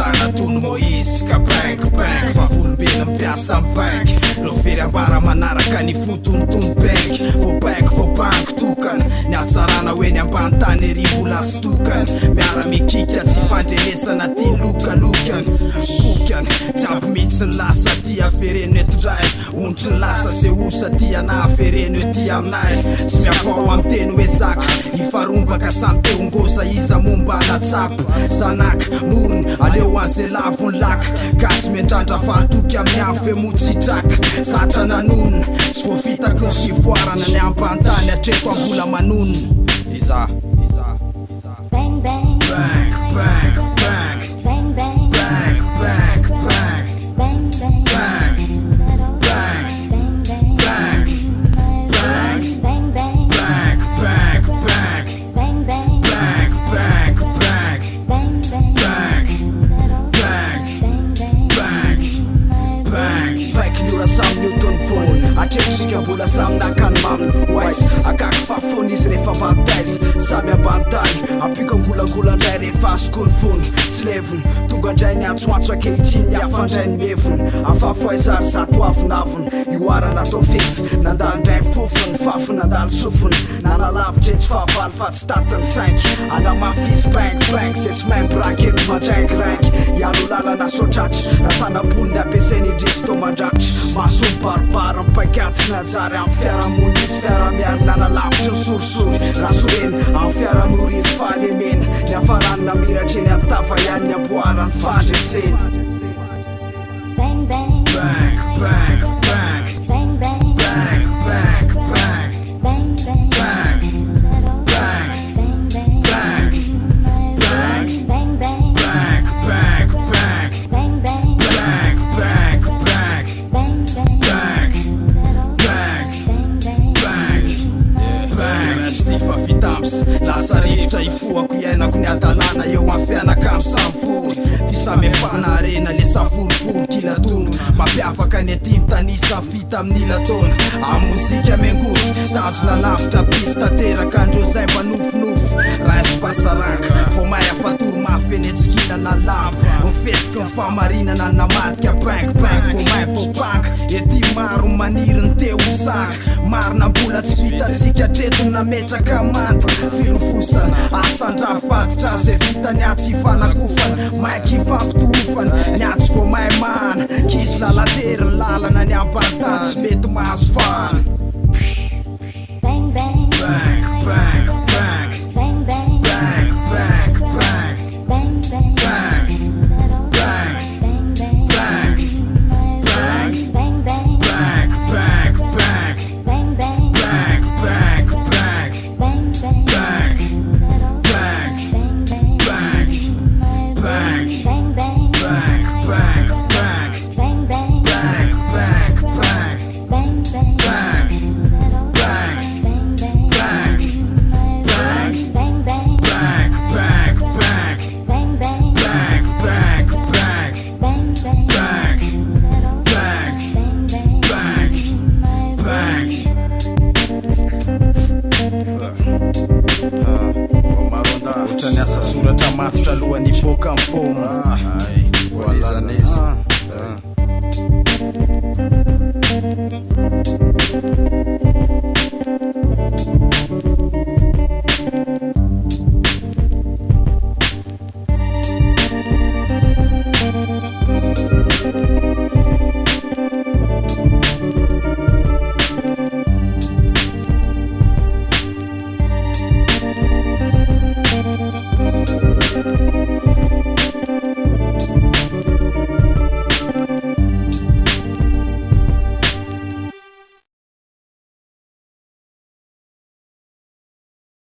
ambantana toy ny Moïse ka bank fa volom-bena mipiasa am bank reo very ambara manaraka ny fotontony bank vo bank tokana ny atsarana hoe ny ambantany ery mbola sy tokana miara mikika sy fandrenesana ty lokalokana bokana jiaby mihitsy ny lasa ty afereno etondray ondry ny lasa se osa ty ana afereno ety aminay tsy miavao am teny hoe zaka ifarombaka samy teongoza iza momba anatsapa zanaka morony aleo anze lavony laka gasy mendrandra fahatoky amin'ny afo emotsitraka zatra nanonona tsy voafitako ny sivoarana ny ambantany atreto ambola manonona iza Bang bang, bank bank bank bang bang, bank bank bank bang bang, bank bang bang, bank bang bang, bank bank bank bang bang, bank bank bank bang bang, bank bank bank Baik lura sam Newton phone Atretsika mbola samy nakany maminy wise Akaky fafony izy rehefa bantaiza Samy ambantany Apiko angolangola ndray rehefa azoko ny fony Tsy levony tonga ndray ny antsoantso akehitriny afandray ny mevony Afafo aizary zato avonavony Io arana atao fefy Nandalo ndray fofony Fafo nandalo sofony Nanalavitra tsy fahavalo fa tsy tatiny 5 Anamafisy bank Zay tsy maimbo rakety mandraingirangy Ialo lalana sotratra Ratanapolony ampiasainy indrisy tô mandratry Mahasomy baribara mipaikatsy najary amin'ny fiarahamony izy fiaramiary nanalavitra ny sorisory Raha soreny amin'ny fiarahamony izy fahalemena Ny afarany namiratra eny amin'ny tava ihany ny amboarany fandresena bang bang, bank bank bank bang bang, bank bank bank bang bang, bank bank bang bang, bank bang bang, bank bank bank bang bang, bank bank bank bang bang, bank bank stifa vitams lasa rivotra ifoako iainako ny adalana eo amin'ny fianakamy samifory fisamefana arena le saforifory kilatono mampiavaka ny aty mitanisa vita amin'ny latona amozika mengoty tazona lavitra pista teraka andreo zay mba nofinofy raha sy fahasaranka vo mahay afatoro mafy eny etsikina na lava mifetsika ny famarinana ny namadika bank vo mahay vo bank ety maro maniry ny teo isaka marina mbola tsy vitatsika tretony nametraka manta filofosana asandra fatitra zay vita ny atsy ifanakofana maiky ifampitohofana ny atsy vo mahay mana kisy lalatery ny lalana ny ambantany tsy mety mahazo fana bang bang, bank bank